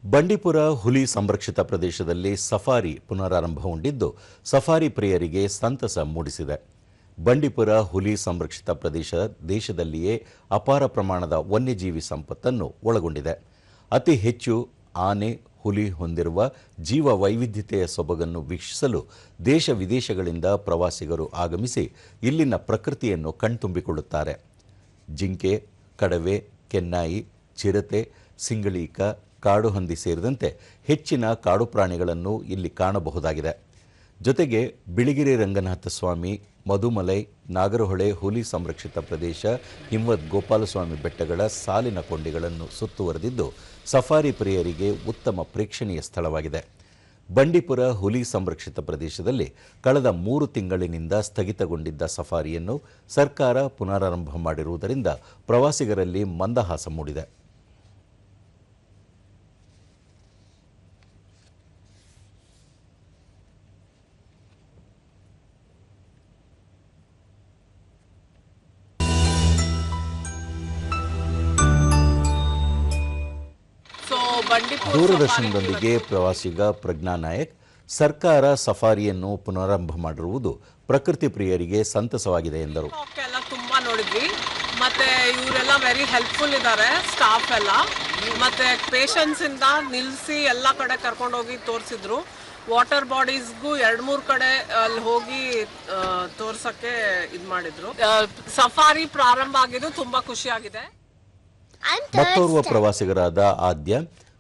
ಬಂಡೀಪುರ ಹುಲಿ ಸಂರಕ್ಷಿತ ಪ್ರದೇಶದಲ್ಲಿ ಸಫಾರಿ ಪುನರಾರಂಭಗೊಂಡಿದ್ದು ಸಫಾರಿ ಪ್ರಿಯರಿಗೆ ಸಂತಸ ಮೂಡಿಸಿದೆ. ಬಂಡೀಪುರ ಹುಲಿ ಸಂರಕ್ಷಿತ ಪ್ರದೇಶ ದೇಶದಲ್ಲಿಯೇ ಅಪಾರ ಪ್ರಮಾಣದ ವನ್ಯಜೀವಿ ಸಂಪತ್ತನ್ನು ಒಳಗೊಂಡಿದೆ. ಅತಿ ಹೆಚ್ಚು ಆನೆ, ಹುಲಿ ಹೊಂದಿರುವ ಜೀವ ವೈವಿಧ್ಯತೆಯ ಸೊಬಗನ್ನು ವೀಕ್ಷಿಸಲು ದೇಶ ವಿದೇಶಗಳಿಂದ ಪ್ರವಾಸಿಗರು ಆಗಮಿಸಿ ಇಲ್ಲಿನ ಪ್ರಕೃತಿಯನ್ನು ಕಣ್ತುಂಬಿಕೊಳ್ಳುತ್ತಾರೆ. ಜಿಂಕೆ, ಕಡವೆ, ಕೆನ್ನಾಯಿ, ಚಿರತೆ, ಸಿಂಗಳೀಕ, ಕಾಡು ಹಂದಿ ಸೇರಿದಂತೆ ಹೆಚ್ಚಿನ ಕಾಡು ಪ್ರಾಣಿಗಳನ್ನು ಇಲ್ಲಿ ಕಾಣಬಹುದಾಗಿದೆ. ಜೊತೆಗೆ ಬಿಳಿಗಿರಿ ರಂಗನಾಥ ಸ್ವಾಮಿ, ಮಧುಮಲೈ, ನಾಗರಹೊಳೆ ಹುಲಿ ಸಂರಕ್ಷಿತ ಪ್ರದೇಶ, ಹಿಮವದ್ ಗೋಪಾಲಸ್ವಾಮಿ ಬೆಟ್ಟಗಳ ಸಾಲಿನ ಕೊಂಡಿಗಳನ್ನು ಸುತ್ತುವರೆದಿದ್ದು ಸಫಾರಿ ಪ್ರಿಯರಿಗೆ ಉತ್ತಮ ಪ್ರೇಕ್ಷಣೀಯ ಸ್ಥಳವಾಗಿದೆ. ಬಂಡೀಪುರ ಹುಲಿ ಸಂರಕ್ಷಿತ ಪ್ರದೇಶದಲ್ಲಿ ಕಳೆದ 3 ತಿಂಗಳಿನಿಂದ ಸ್ಥಗಿತಗೊಂಡಿದ್ದ ಸಫಾರಿಯನ್ನು ಸರ್ಕಾರ ಪುನರಾರಂಭ ಮಾಡಿರುವುದರಿಂದ ಪ್ರವಾಸಿಗರಲ್ಲಿ ಮಂದಹಾಸ ಮೂಡಿದೆ. ದೂರದರ್ಶನದೊಂದಿಗೆ ಪ್ರವಾಸಿಗ ಪ್ರಜ್ಞಾ ನಾಯಕ್, ಸರ್ಕಾರ ಸಫಾರಿಯನ್ನು ಪುನರಾರಂಭ ಮಾಡಿರುವುದು ಪ್ರಕೃತಿ ಪ್ರಿಯರಿಗೆ ಸಂತಸವಾಗಿದೆ ಎಂದರು. ತುಂಬಾ ನೋಡಿದ್ವಿ, ಮತ್ತೆ ಇವರೆಲ್ಲ ವೆರಿ ಹೆಲ್ಪ್ಫುಲ್ ಇದ್ದಾರೆ, ಸ್ಟಾಫ್ ಎಲ್ಲ, ಮತ್ತೆ ಪೇಷನ್ಸ್ ಇಂದ ನಿಲ್ಲಿಸಿ ಎಲ್ಲ ಕಡೆ ಕರ್ಕೊಂಡೋಗಿ ತೋರಿಸಿದ್ರು. ವಾಟರ್ ಬಾಡೀಸ್ಗೂ 2-3 ಕಡೆ ಅಲ್ಲಿ ಹೋಗಿ ತೋರ್ಸಕ್ಕೆ ಇದು ಮಾಡಿದ್ರು. ಸಫಾರಿ ಪ್ರಾರಂಭ ಆಗಿದ್ದು ತುಂಬಾ ಖುಷಿಯಾಗಿದೆ. ಮತ್ತೋರ್ವ ಪ್ರವಾಸಿಗರಾದ ಆದ್ಯ,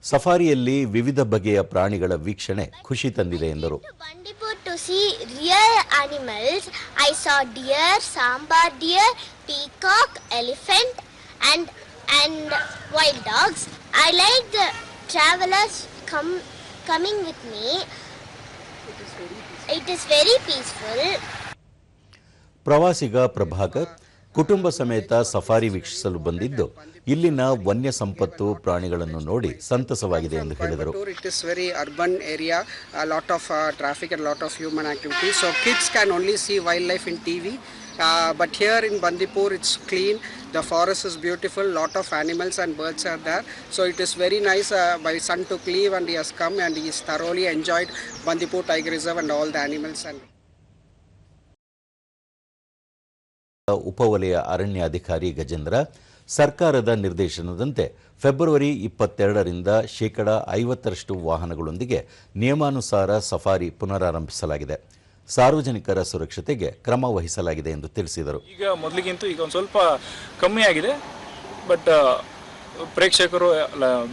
ಸಫಾರಿಯಲ್ಲಿ ವಿವಿಧ ಬಗೆಯ ಪ್ರಾಣಿಗಳ ವೀಕ್ಷಣೆ ಖುಷಿ ತಂದಿದೆ ಎಂದರು. Bandipur to see real animals. I saw deer, sambar deer, peacock, elephant and wild dogs. I like the travelers coming with me. It is very peaceful. ಪ್ರವಾಸಿಗ Prabhakar ಕುಟುಂಬ ಸಮೇತ ಸಫಾರಿ ವೀಕ್ಷಿಸಲು ಬಂದಿದ್ದು ಇಲ್ಲಿನ ವನ್ಯ ಸಂಪತ್ತು ಪ್ರಾಣಿಗಳನ್ನು ನೋಡಿ ಸಂತಸವಾಗಿದೆ ಎಂದು ಹೇಳಿದರು. It is very urban area, a lot of traffic and a lot of human activity, so kids can only see wildlife in TV, but here in Bandipur it's clean, the forest is beautiful, lot of animals and birds are there, so it is very nice. My son took leave and he has come and he has thoroughly enjoyed Bandipur Tiger Reserve and all the animals. And ಉಪವಲಯ ಅರಣ್ಯಾಧಿಕಾರಿ ಗಜೇಂದ್ರ, ಸರ್ಕಾರದ ನಿರ್ದೇಶನದಂತೆ February 22ರಿಂದ 50% ವಾಹನಗಳೊಂದಿಗೆ ನಿಯಮಾನುಸಾರ safari ಪುನರಾರಂಭಿಸಲಾಗಿದೆ. ಸಾರ್ವಜನಿಕರ ಸುರಕ್ಷತೆಗೆ ಕ್ರಮ ವಹಿಸಲಾಗಿದೆ ಎಂದು ತಿಳಿಸಿದರು. ಈಗ ಮೊದಲಿಗಿಂತ ಈಗ ಒಂದು ಸ್ವಲ್ಪ ಕಮ್ಮಿ ಆಗಿದೆ, ಬಟ್ ಪ್ರೇಕ್ಷಕರು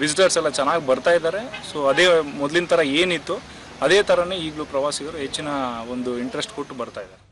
ವಿಸಿಟರ್ಸ್ ಎಲ್ಲ ಚೆನ್ನಾಗಿ ಬರ್ತಾ ಇದ್ದಾರೆ. ಸೊ ಅದೇ ಮೊದಲಿನ ಥರ ಏನಿತ್ತು ಅದೇ ಥರನೇ ಈಗಲೂ ಪ್ರವಾಸಿಗರು ಹೆಚ್ಚಿನ ಒಂದು ಇಂಟ್ರೆಸ್ಟ್ ಕೊಟ್ಟು ಬರ್ತಾ ಇದ್ದಾರೆ.